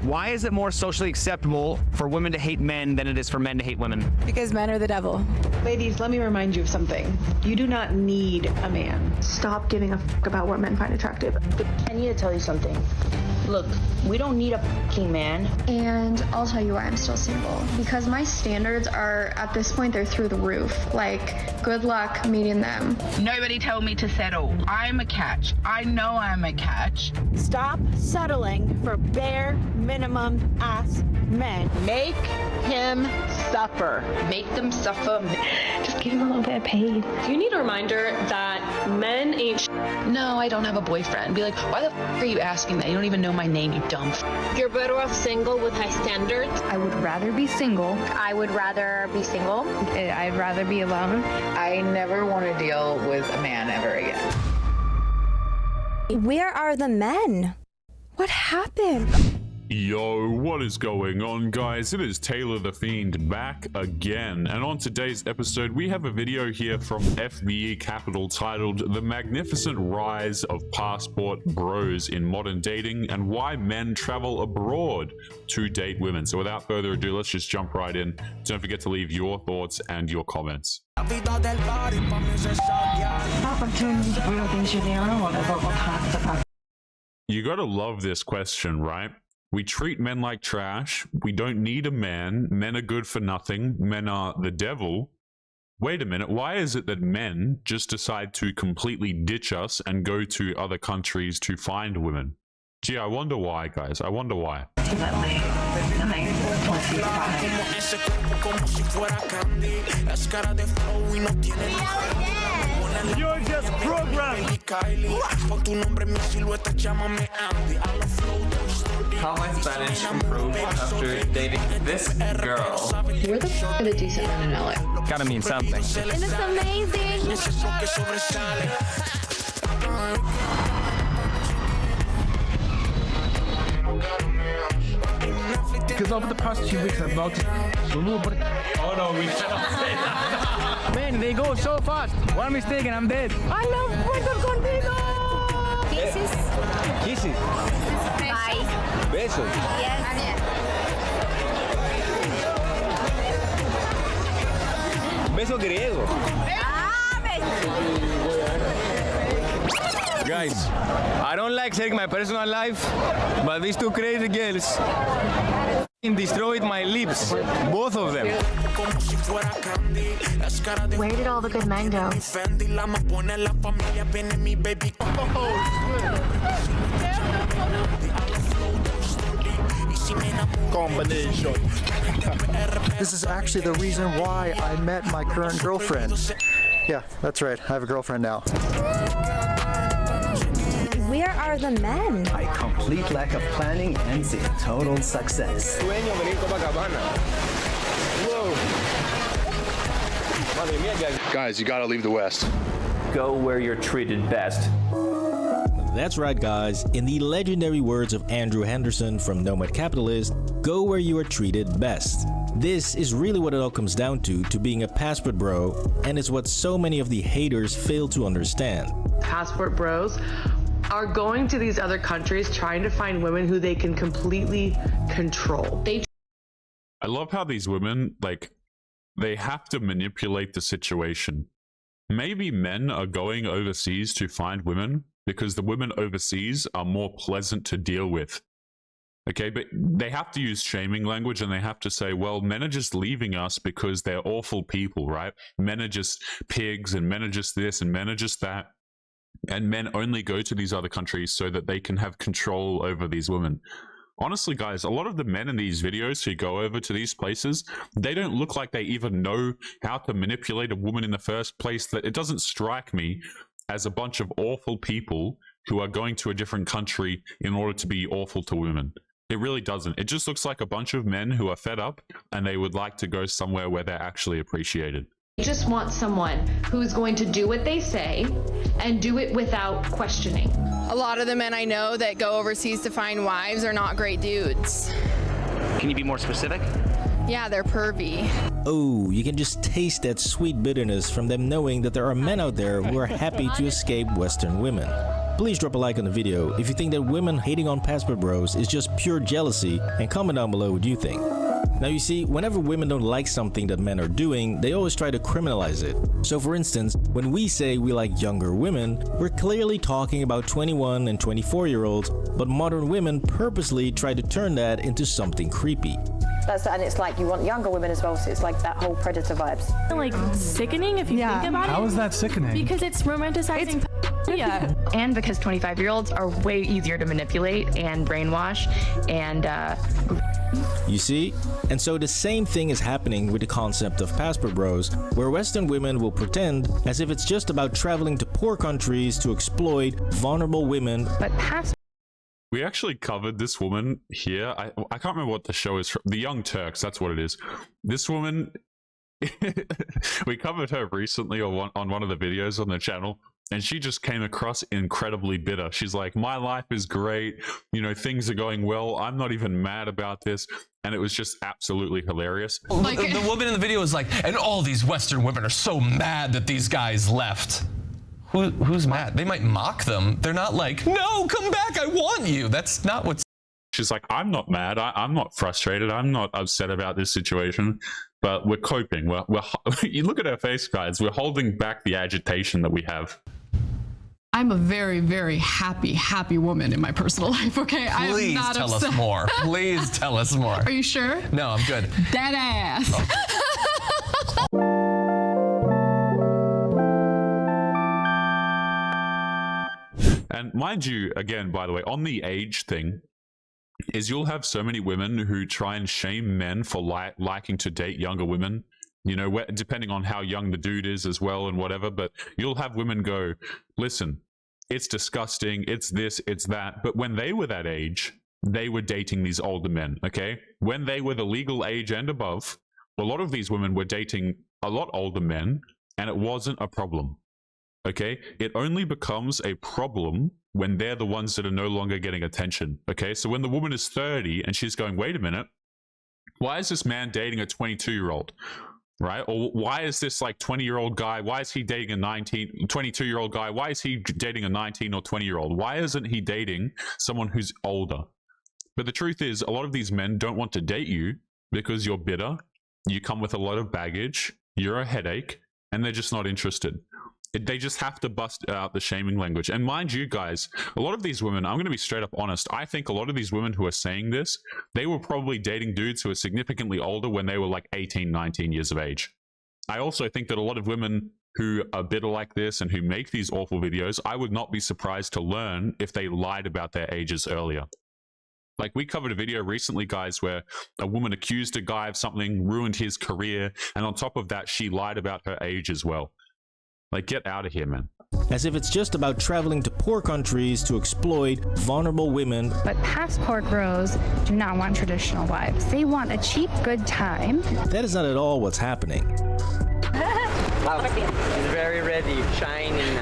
Why is it more socially acceptable for women to hate men than it is for men to hate women? Because men are the devil. Ladies, let me remind you of something. You do not need a man. Stop giving a fuck about what men find attractive. I need to tell you something. Look, we don't need a fucking man. And I'll tell you why I'm still single. Because my standards are, at this point, they're through the roof. Like, good luck meeting them. Nobody told me to settle. I'm a catch. I know I'm a catch. Stop settling for bare minimum ass men. Make him suffer. Make them suffer. Just give him a little bit of pain. You need a reminder that men ain't No, I don't have a boyfriend. Be like, why the are you asking that? You don't even know my name, you dumb You're better off single with high standards. I would rather be single. I would rather be single. I'd rather be alone. I never want to deal with a man ever again. Where are the men? What happened? Yo, what is going on, guys? It is Taylor the Fiend back again, and on today's episode we have a video here from FBE Capital titled The Magnificent Rise of Passport Bros in Modern Dating and Why Men Travel Abroad to Date Women. So without further ado, let's just jump right in. Don't forget to leave your thoughts and your comments. You gotta love this question, right? We treat men like trash. We don't need a man. Men are good for nothing. Men are the devil. Wait a minute. Why is it that men just decide to completely ditch us and go to other countries to find women? Gee, I wonder why, guys. I wonder why. You're just programmed. How my Spanish improved after dating this girl. Where the f are the decent men in LA? Gotta mean something. And it's amazing. Because over the past 2 weeks I've noticed a little bit. Oh no, we cannot say that. Man, they go so fast. One mistake and I'm dead. I love Puerto Contigo. Kisses. Kisses. Bye. Besos. Yes. Beso griego. Guys, I don't like sharing my personal life, but these two crazy girls destroyed my lips, both of them. Where did all the good men go? Combination. This is actually the reason why I met my current girlfriend. Yeah, that's right. I have a girlfriend now. Where are the men? A complete lack of planning ends in total success. Guys, you gotta leave the West. Go where you're treated best. That's right, guys. In the legendary words of Andrew Henderson from Nomad Capitalist, go where you are treated best. This is really what it all comes down to being a passport bro, and it's what so many of the haters fail to understand. Passport bros are going to these other countries trying to find women who they can completely control. I love how these women, like, they have to manipulate the situation. Maybe men are going overseas to find women because the women overseas are more pleasant to deal with. Okay, but they have to use shaming language and they have to say, well, men are just leaving us because they're awful people, right? Men are just pigs and men are just this and men are just that. And men only go to these other countries so that they can have control over these women. Honestly, guys, a lot of the men in these videos who go over to these places, they don't look like they even know how to manipulate a woman in the first place. That it doesn't strike me as a bunch of awful people who are going to a different country in order to be awful to women. It really doesn't. It just looks like a bunch of men who are fed up and they would like to go somewhere where they're actually appreciated. They just want someone who's going to do what they say and do it without questioning. A lot of the men I know that go overseas to find wives are not great dudes. Can you be more specific? Yeah, they're pervy. Oh, you can just taste that sweet bitterness from them knowing that there are men out there who are happy to escape Western women. please drop a like on the video if you think that women hating on passport bros is just pure jealousy, and comment down below what you think. Now you see, whenever women don't like something that men are doing, they always try to criminalize it. So for instance, when we say we like younger women, we're clearly talking about 21 and 24-year-olds, but modern women purposely try to turn that into something creepy. And it's like you want younger women as well, so it's like that whole predator vibes. Like sickening if you think about it. How is that sickening? Because it's romanticizing. Yeah. And because 25-year-olds are way easier to manipulate and brainwash and You see? And so the same thing is happening with the concept of passport bros, where Western women will pretend as if it's just about traveling to poor countries to exploit vulnerable women. But we actually covered this woman here. I can't remember what the show is from. The Young Turks, that's what it is. This woman, we covered her recently on one of the videos on the channel, and she just came across incredibly bitter. She's like, my life is great, you know, things are going well, I'm not even mad about this. And it was just absolutely hilarious. Like, the woman in the video was like, and all these Western women are so mad that these guys left. Who's mad? They might mock them. They're not like, no, come back, I want you. That's not what's... She's like, I'm not mad. I'm not frustrated. I'm not upset about this situation, but we're coping. You look at her face, guys. We're holding back the agitation that we have. I'm a very, very happy woman in my personal life, okay? Please tell us more. Please tell us more. Are you sure? No, I'm good. Dead ass. Oh. And mind you, again, by the way, on the age thing, is you'll have so many women who try and shame men for liking to date younger women, you know, depending on how young the dude is as well and whatever. But you'll have women go, listen, it's disgusting, it's this, it's that. But when they were that age, they were dating these older men, okay? When they were the legal age and above, a lot of these women were dating a lot older men, and it wasn't a problem. Okay, it only becomes a problem when they're the ones that are no longer getting attention. Okay, so when the woman is 30 and she's going, wait a minute, why is this man dating a 22-year-old? Right? Or why is this like 20-year-old guy? Why is he dating a 22-year-old guy? Why is he dating a 19 or 20-year-old? Why isn't he dating someone who's older? But the truth is, a lot of these men don't want to date you because you're bitter, you come with a lot of baggage, you're a headache, and they're just not interested. They just have to bust out the shaming language. And mind you guys, a lot of these women, I'm going to be straight up honest, I think a lot of these women who are saying this, they were probably dating dudes who are significantly older when they were like 18, 19 years of age. I also think that a lot of women who are bitter like this and who make these awful videos, I would not be surprised to learn if they lied about their ages earlier. Like, we covered a video recently, guys, where a woman accused a guy of something, ruined his career, and on top of that, she lied about her age as well. Like, get out of here, man. As if it's just about traveling to poor countries to exploit vulnerable women. But passport bros do not want traditional wives. They want a cheap, good time. That is not at all what's happening. Wow, he's very ready, shining.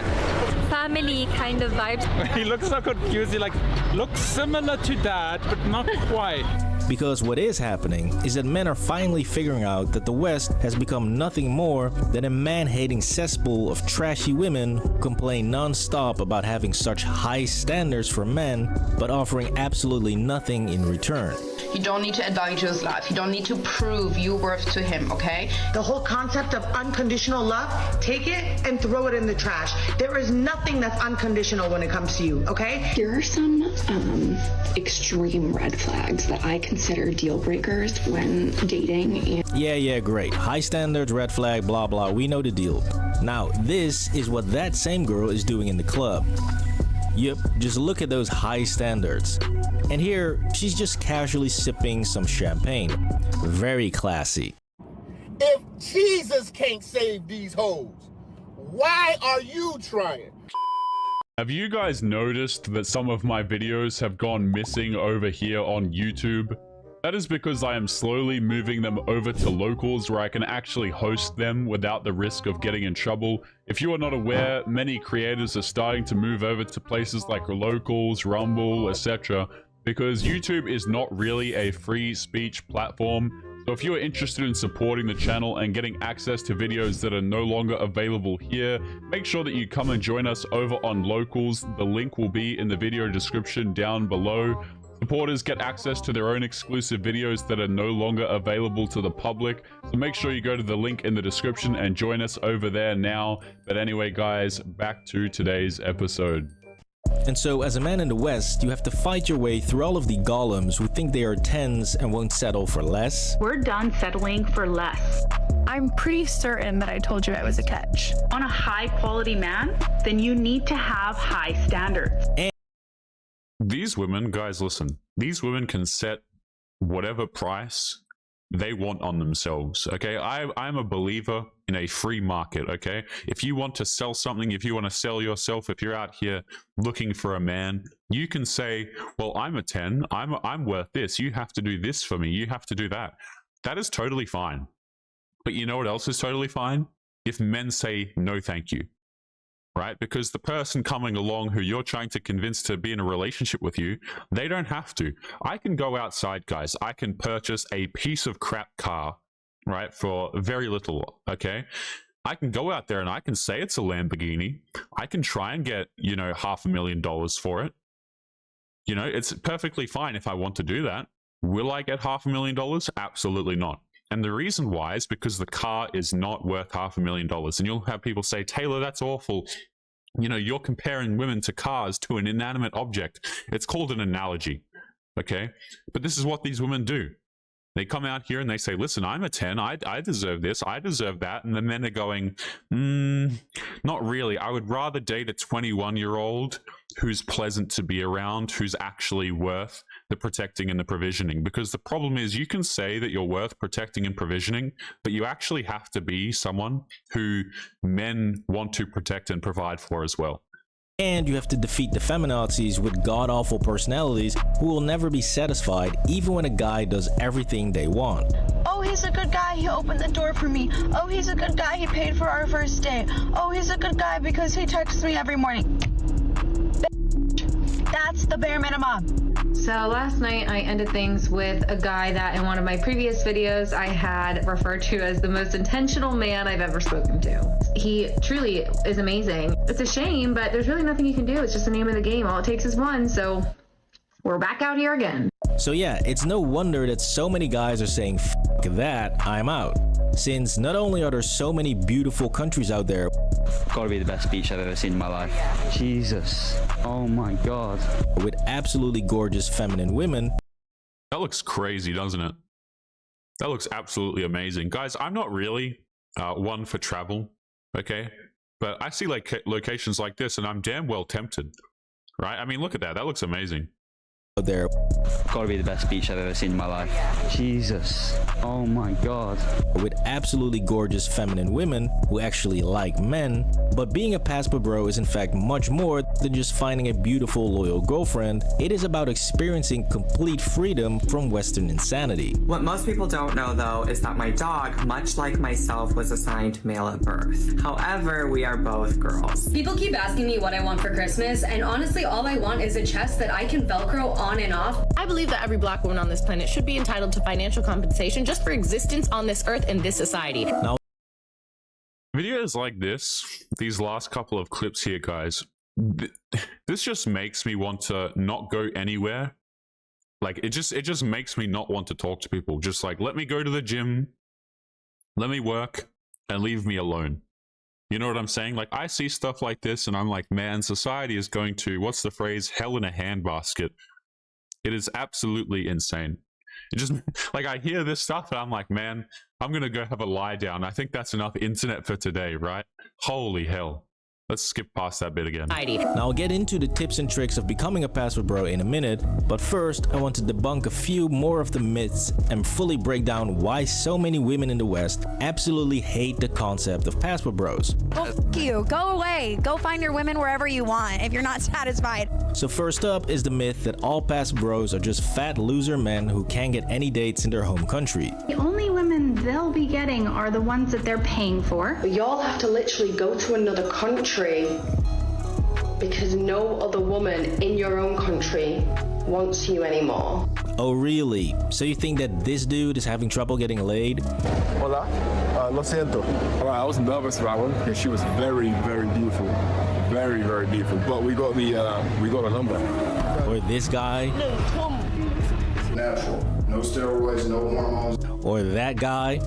Family kind of vibes. He looks so confused. He like looks similar to that, but not quite. Because what is happening is that men are finally figuring out that the West has become nothing more than a man-hating cesspool of trashy women who complain non-stop about having such high standards for men, but offering absolutely nothing in return. You don't need to advance his life. You don't need to prove your worth to him, okay? The whole concept of unconditional love, take it and throw it in the trash. There is nothing that's unconditional when it comes to you, okay? There are some extreme red flags that I consider deal breakers when dating. Yeah, great. High standards, red flag, blah, blah. We know the deal. Now, this is what that same girl is doing in the club. Yep, just look at those high standards. And here, she's just casually sipping some champagne. Very classy. If Jesus can't save these hoes, why are you trying? Have you guys noticed that some of my videos have gone missing over here on YouTube? That is because I am slowly moving them over to locals where I can actually host them without the risk of getting in trouble. If you are not aware, many creators are starting to move over to places like locals, Rumble, etc. because YouTube is not really a free speech platform. So if you are interested in supporting the channel and getting access to videos that are no longer available here, make sure that you come and join us over on Locals. The link will be in the video description down below. Supporters get access to their own exclusive videos that are no longer available to the public. So make sure you go to the link in the description and join us over there now. But anyway, guys, back to today's episode. And so, as a man in the West, you have to fight your way through all of the golems who think they are 10s and won't settle for less. We're done settling for less. I'm pretty certain that I told you I was a catch. On a high quality man, then you need to have high standards. And these women, guys, listen, these women can set whatever price they want on themselves, okay? I'm a believer in a free market, okay? If you want to sell something, if you want to sell yourself, if you're out here looking for a man, you can say, well, I'm a 10, I'm worth this, you have to do this for me, you have to do that. That is totally fine. But you know what else is totally fine? If men say no thank you, right? Because the person coming along who you're trying to convince to be in a relationship with you, they don't have to. I can go outside, guys. I can purchase a piece of crap car, right, for very little, okay? I can go out there and I can say it's a Lamborghini. I can try and get, you know, $500,000 for it. You know, it's perfectly fine if I want to do that. Will I get $500,000? Absolutely not. And the reason why is because the car is not worth $500,000. And you'll have people say, Taylor, that's awful. You know, you're comparing women to cars, to an inanimate object. It's called an analogy, okay? But this is what these women do. They come out here and they say, listen, I'm a 10, I deserve this, I deserve that. And the men are going, not really. I would rather date a 21-year-old who's pleasant to be around, who's actually worth the protecting and the provisioning. Because the problem is, you can say that you're worth protecting and provisioning, but you actually have to be someone who men want to protect and provide for as well. And you have to defeat the feminazis with god-awful personalities who will never be satisfied even when a guy does everything they want. Oh, he's a good guy, he opened the door for me. Oh, he's a good guy, he paid for our first date. Oh, he's a good guy because he texts me every morning. That's the bare minimum. So last night I ended things with a guy that in one of my previous videos I had referred to as the most intentional man I've ever spoken to. He truly is amazing. It's a shame, but there's really nothing you can do. It's just the name of the game. All it takes is one, so we're back out here again. So yeah, it's no wonder that so many guys are saying, F that, I'm out. Since not only are there so many beautiful countries out there, Gotta be the best beach I've ever seen in my life. Jesus, oh my god. With absolutely gorgeous feminine women. That looks crazy, doesn't it? That looks absolutely amazing. Guys, I'm not really one for travel, okay? But I see like locations like this and I'm damn well tempted, right? I mean, look at that. That looks amazing. There. Gotta be the best beach I've ever seen in my life. Jesus, oh my god. With absolutely gorgeous feminine women who actually like men. But being a passport bro is in fact much more than just finding a beautiful loyal girlfriend. It is about experiencing complete freedom from Western insanity. What most people don't know though is that my dog, much like myself, was assigned male at birth. However, we are both girls. People keep asking me what I want for Christmas, and honestly all I want is a chest that I can Velcro on and off. I believe that every black woman on this planet should be entitled to financial compensation just for existence on this earth and this society. Now, videos like this, these last couple of clips here, guys, this just makes me want to not go anywhere. Like, it just makes me not want to talk to people. Just like, let me go to the gym, let me work, and leave me alone. You know what I'm saying? Like, I see stuff like this and I'm like, man, society is going to, what's the phrase? Hell in a handbasket. It is absolutely insane. It just, like, I hear this stuff and I'm like, man, I'm going to go have a lie down. I think that's enough internet for today, right? Holy hell. Let's skip past that bit again. Now I'll get into the tips and tricks of becoming a passport bro in a minute, but first I want to debunk a few more of the myths and fully break down why so many women in the West absolutely hate the concept of passport bros. Well, f you. Go away. Go find your women wherever you want if you're not satisfied. So first up is the myth that all passport bros are just fat loser men who can't get any dates in their home country. The only women they'll be getting are the ones that they're paying for. Y'all have to literally go to another country because no other woman in your own country wants you anymore. Oh really? So you think that this dude is having trouble getting laid? Hola, lo siento. All right, I was nervous about her because she was very, very beautiful. Very, very beautiful. But we got the number. Or this guy? Natural. No steroids, no hormones. Or that guy?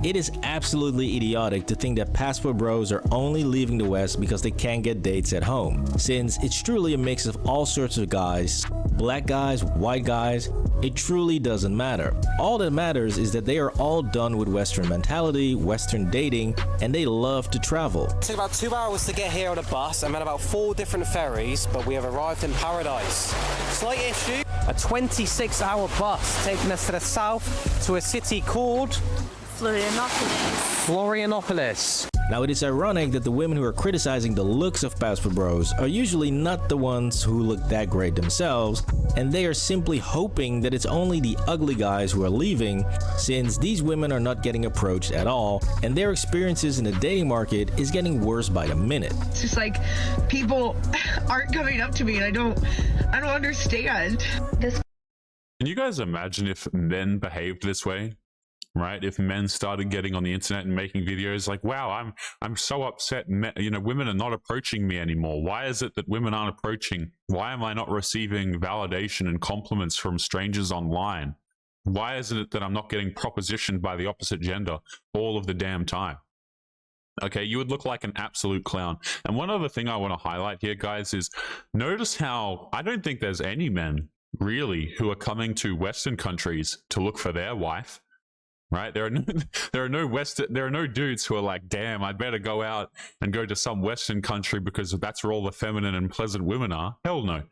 It is absolutely idiotic to think that passport bros are only leaving the West because they can't get dates at home, since it's truly a mix of all sorts of guys, black guys, white guys. It truly doesn't matter. All that matters is that they are all done with Western mentality, Western dating, and they love to travel. It took about 2 hours to get here on a bus and then about 4 different ferries, but we have arrived in paradise. Slight issue, a 26-hour bus taking us to the south to a city called Florianopolis. Now, it is ironic that the women who are criticizing the looks of passport bros are usually not the ones who look that great themselves, and they are simply hoping that it's only the ugly guys who are leaving, since these women are not getting approached at all, and their experiences in the dating market is getting worse by the minute. It's just like people aren't coming up to me and I don't understand. Can you guys imagine if men behaved this way? Right? If men started getting on the internet and making videos like, wow, I'm so upset, women are not approaching me anymore. Why is it that women aren't approaching? Why am I not receiving validation and compliments from strangers online? Why is it that I'm not getting propositioned by the opposite gender all of the damn time? Okay, you would look like an absolute clown. And one other thing I want to highlight here, guys, is notice how I don't think there's any men really who are coming to Western countries to look for their wife. Right? There are no dudes who are like, damn, I better go out and go to some Western country because that's where all the feminine and pleasant women are. Hell no.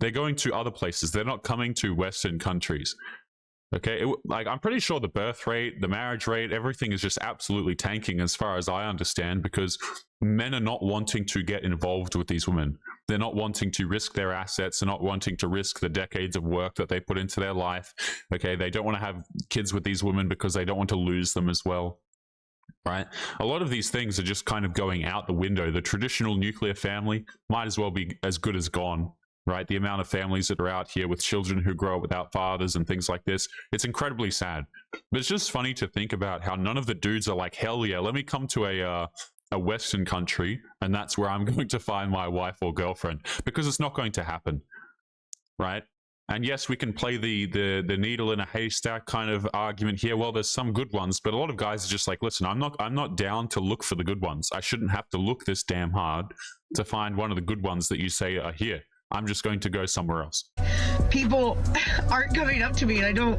They're going to other places. They're not coming to Western countries. Okay, I'm pretty sure the birth rate, the marriage rate, everything is just absolutely tanking as far as I understand, because men are not wanting to get involved with these women. They're not wanting to risk their assets. They're not wanting to risk the decades of work that they put into their life. Okay, they don't want to have kids with these women because they don't want to lose them as well. Right? A lot of these things are just kind of going out the window. The traditional nuclear family might as well be as good as gone. Right? The amount of families that are out here with children who grow up without fathers and things like this, it's incredibly sad. But it's just funny to think about how none of the dudes are like, hell yeah, let me come to a Western country and that's where I'm going to find my wife or girlfriend, because it's not going to happen. Right? And yes, we can play the needle in a haystack kind of argument here. Well, there's some good ones, but a lot of guys are just like, listen, I'm not down to look for the good ones. I shouldn't have to look this damn hard to find one of the good ones that you say are here. I'm just going to go somewhere else. People aren't coming up to me and I don't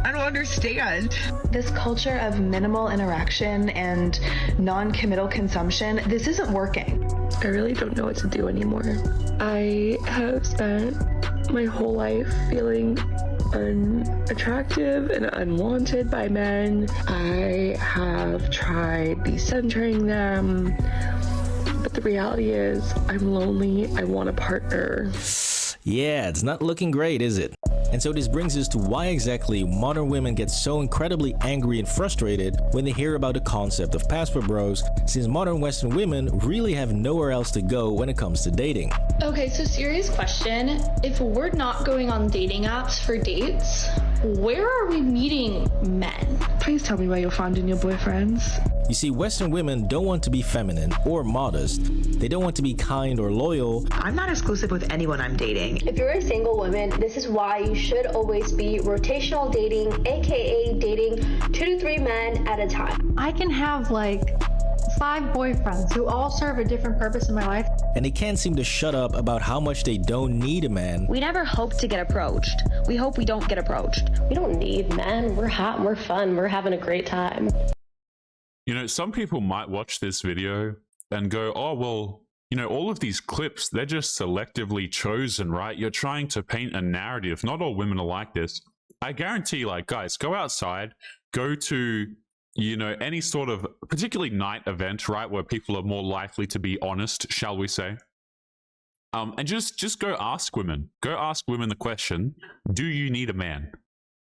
understand. This culture of minimal interaction and non-committal consumption, this isn't working. I really don't know what to do anymore. I have spent my whole life feeling unattractive and unwanted by men. I have tried decentering them. But the reality is, I'm lonely, I want a partner. Yeah, it's not looking great, is it? And so this brings us to why exactly modern women get so incredibly angry and frustrated when they hear about the concept of passport bros, since modern Western women really have nowhere else to go when it comes to dating. Okay, so serious question. If we're not going on dating apps for dates, where are we meeting men? Please tell me why you're finding your boyfriends. You see, Western women don't want to be feminine or modest. They don't want to be kind or loyal. I'm not exclusive with anyone I'm dating. If you're a single woman, this is why you should always be rotational dating, aka dating 2 to 3 men at a time. I can have like 5 boyfriends who all serve a different purpose in my life. And they can't seem to shut up about how much they don't need a man. We never hope to get approached. We hope we don't get approached. We don't need men. We're hot, we're fun, we're having a great time. You know, some people might watch this video and go, oh, well, you know, all of these clips, they're just selectively chosen, right? You're trying to paint a narrative. Not all women are like this. I guarantee, like, guys, go outside, go to, you know, any sort of particularly night event, right, where people are more likely to be honest, shall we say. And just go ask women. Go ask women the question, do you need a man?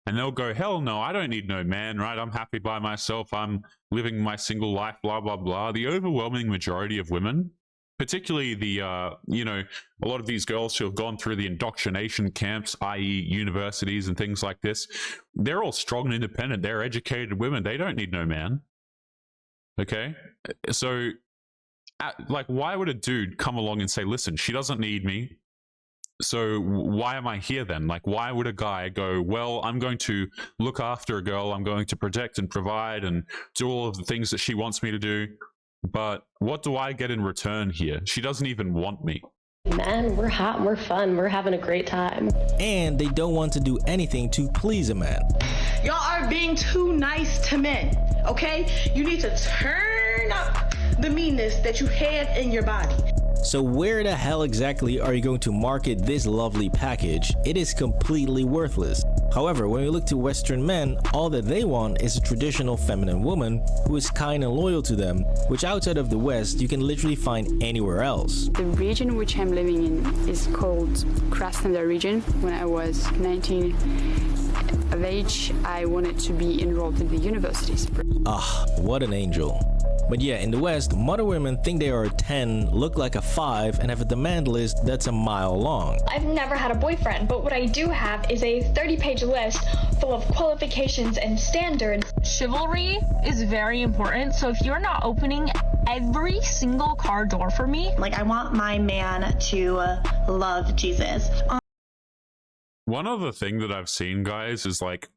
And they'll go, hell no, I don't need no man, right? I'm happy by myself. I'm living my single life, blah, blah, blah. The overwhelming majority of women particularly the, you know, a lot of these girls who have gone through the indoctrination camps, i.e. universities and things like this, they're all strong and independent. They're educated women. They don't need no man. Okay? So, like, why would a dude come along and say, listen, she doesn't need me, so why am I here then? Like, why would a guy go, well, I'm going to look after a girl, I'm going to protect and provide and do all of the things that she wants me to do, but what do I get in return here? She doesn't even want me. Man, we're hot, we're fun, we're having a great time. And they don't want to do anything to please a man. Y'all are being too nice to men, okay? You need to turn up the meanness that you have in your body. So where the hell exactly are you going to market this lovely package? It is completely worthless. However, when we look to Western men, all that they want is a traditional feminine woman who is kind and loyal to them, which outside of the West, you can literally find anywhere else. The region which I'm living in is called Krasnodar region. When I was 19 of age, I wanted to be enrolled in the universities. Ah, what an angel. But yeah, in the West, modern women think they are a 10, look like a 5, and have a demand list that's a mile long. I've never had a boyfriend, but what I do have is a 30-page list full of qualifications and standards. Chivalry is very important, so if you're not opening every single car door for me, like, I want my man to love Jesus. One other thing that I've seen, guys, is like,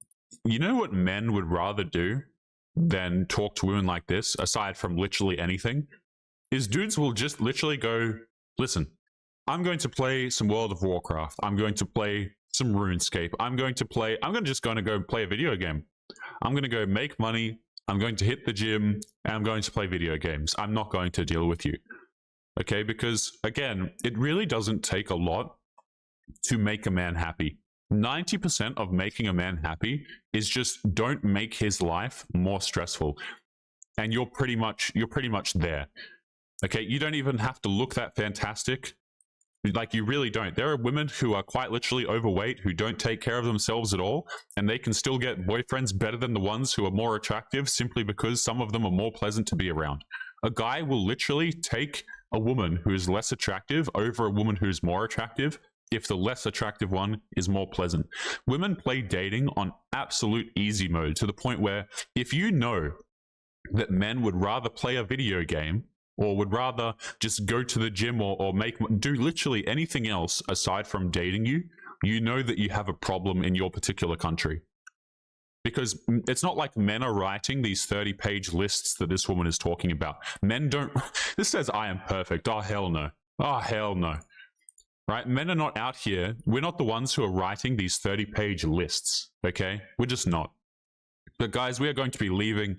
you know what men would rather do than talk to women like this, aside from literally anything, is dudes will just literally go, listen, I'm going to play some World of Warcraft, I'm going to play some RuneScape, I'm just going to go play a video game, I'm going to go make money, I'm going to hit the gym, and I'm going to play video games. I'm not going to deal with you. Okay, because again, it really doesn't take a lot to make a man happy. 90% of making a man happy is just don't make his life more stressful, and you're pretty much there. Okay, you don't even have to look that fantastic. Like, you really don't. There are women who are quite literally overweight, who don't take care of themselves at all, and they can still get boyfriends better than the ones who are more attractive, simply because some of them are more pleasant to be around. A guy will literally take a woman who is less attractive over a woman who's more attractive if the less attractive one is more pleasant. Women play dating on absolute easy mode, to the point where if you know that men would rather play a video game, or would rather just go to the gym, or do literally anything else aside from dating you, you know that you have a problem in your particular country. Because it's not like men are writing these 30-page lists that this woman is talking about. Men don't... This says, I am perfect. Oh, hell no. Oh, hell no. Right? Men are not out here. We're not the ones who are writing these 30-page lists, okay? We're just not. But guys, we are going to be leaving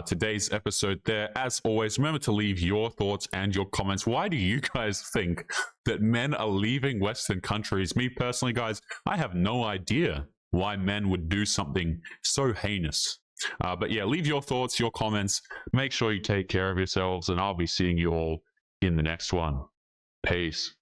today's episode there. As always, remember to leave your thoughts and your comments. Why do you guys think that men are leaving Western countries? Me personally, guys, I have no idea why men would do something so heinous. But yeah, leave your thoughts, your comments. Make sure you take care of yourselves, and I'll be seeing you all in the next one. Peace.